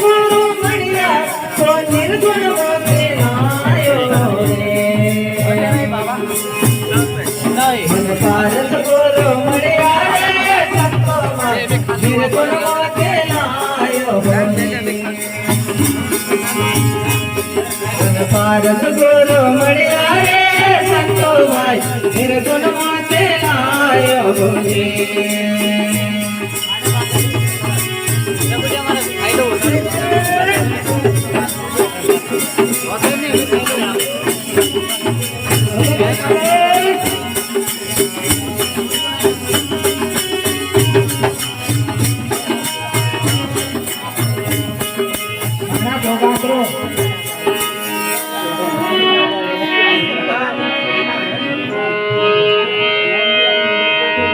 गुरु मणिया तो निर्गुण मोते लायो रे मन पारस गुरु मणिया रे संतो भाई निर्गुण मोते लायो रे मन पारस गुरु मणिया रे संतो भाई निर्गुण मोते लायो रे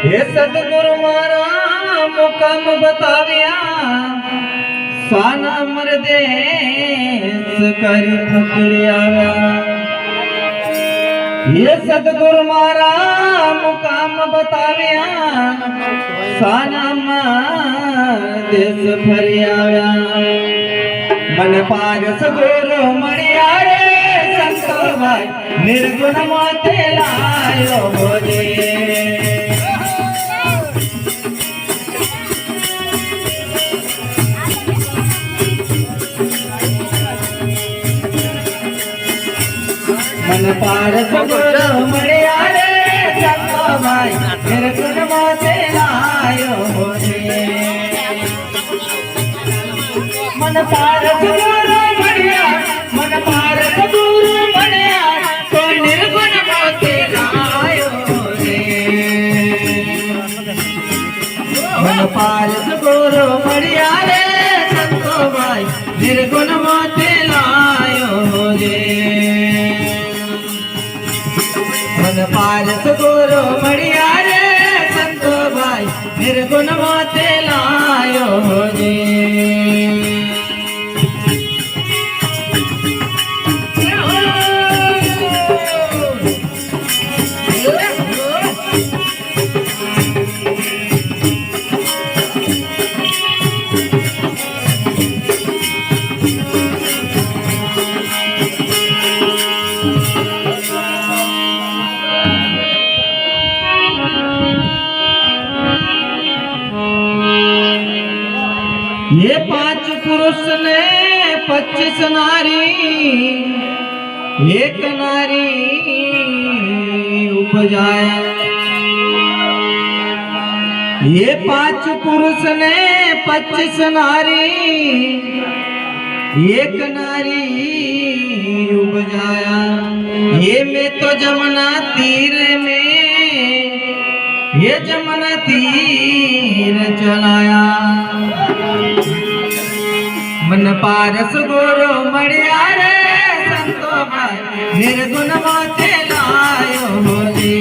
हे सतगुरु मारा मुकाम बताविया स्वाना अमर देश करी फकरी आव्या ये सतगुरु मारा मुकाम बताविया स्वाना अमर देश फरी आव्या मन पारस गुरु मणिया रे संतो भाई निर्गुण मोते लायो बोले मन पारस गुरु मणिया रे संतो भाई निर्गुण मोते लायो रे मन पारस गुरु मणिया मन पारस गुरु मणिया तो निर्गुण मोते लायो रे मन पारस गुरु मणिया रे संतो भाई निर्गुण मोते लायो रे मन पारस गुरु मणिया रे संतो भाई निर्गुण मोते लायो रे ये 5 पुरुष ने 25 नारी एक नारी उपजाया ये 5 पुरुष ने 25 नारी एक नारी उपजाया ये मैं तो जमुना तीर में ये जमुना तीर चलाया मन पारस गुरु मणिया रे संतो भाई निर्गुण मोते लायो रे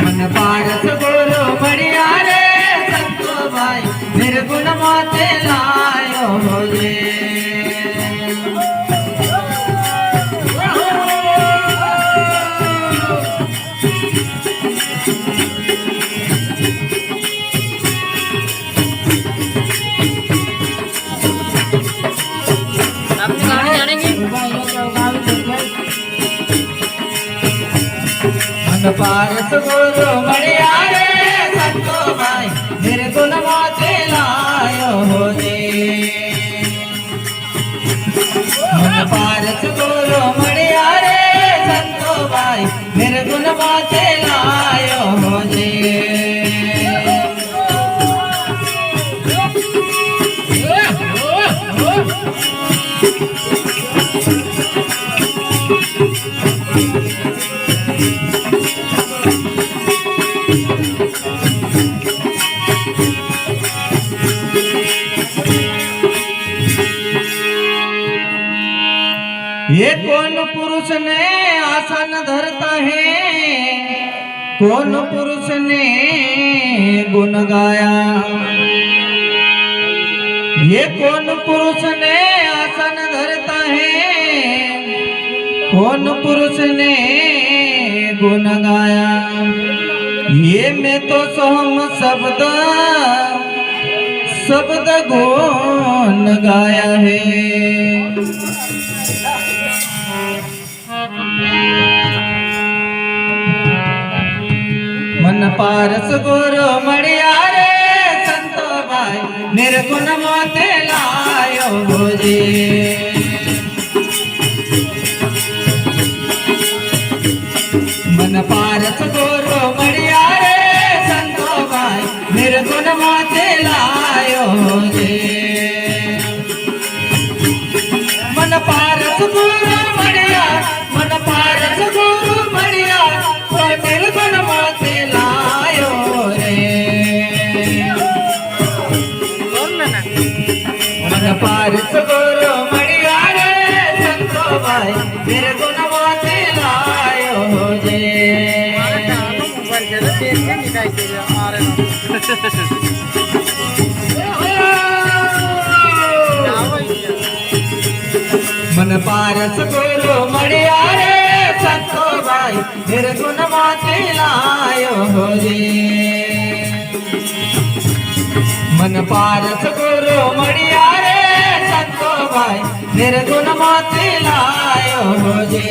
मन पारस गुरु मणिया रे संतो भाई निर्गुण मोते लायो रे मन पारस गुरु मणिया रे संतो भाई निर्गुण मोते लायो रे मन पारस गुरु मणिया रे संतो भाई निर्गुण मोते लायो रे ये कौन पुरुष ने आसन धरता है, कौन पुरुष ने गुण गाया। ये कौन पुरुष ने आसन धरता है, कौन पुरुष ने गुण गाया। ये मैं तो सोहम शब्द शब्द गुण गाया है। मन पारस गुरु मड़िया रे संतो भाई निर्गुण मोते लायो जी। मन पारस गुरु मड़िया रे संतो भाई निर्गुण मोते लायो जी। मन पारस गुरु मड़िया, मन पारस गुरु मड़िया निर्गुण मोते लायो रे। मन पारस गुरु मड़िया रे संतो भाई निर्गुण मोते लायो जे। मन पारस गुरु मड़िया रे संतो भाई निर्गुण मोते लायो जे। मन पारस गुरु मड़िया रे संतो भाई निर्गुण मोते लायो जे।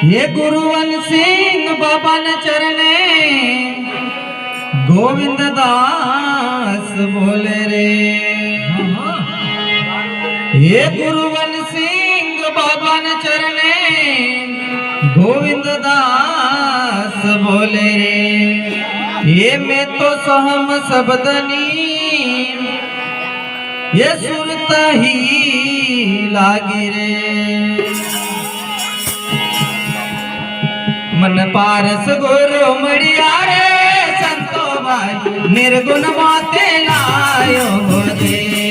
ये गुरुवन सिंह बाबा न चरणे गोविंद दास बोले रे। ये गुरुवन सिंह बाबा न चरणे गोविंद दास बोले रे। ये मैं तो सहम शब्दनी ये सुरत ही लागी रे। मन पारस गुरु मड़िया रे संतो भाई निर्गुण मोते लायो जे।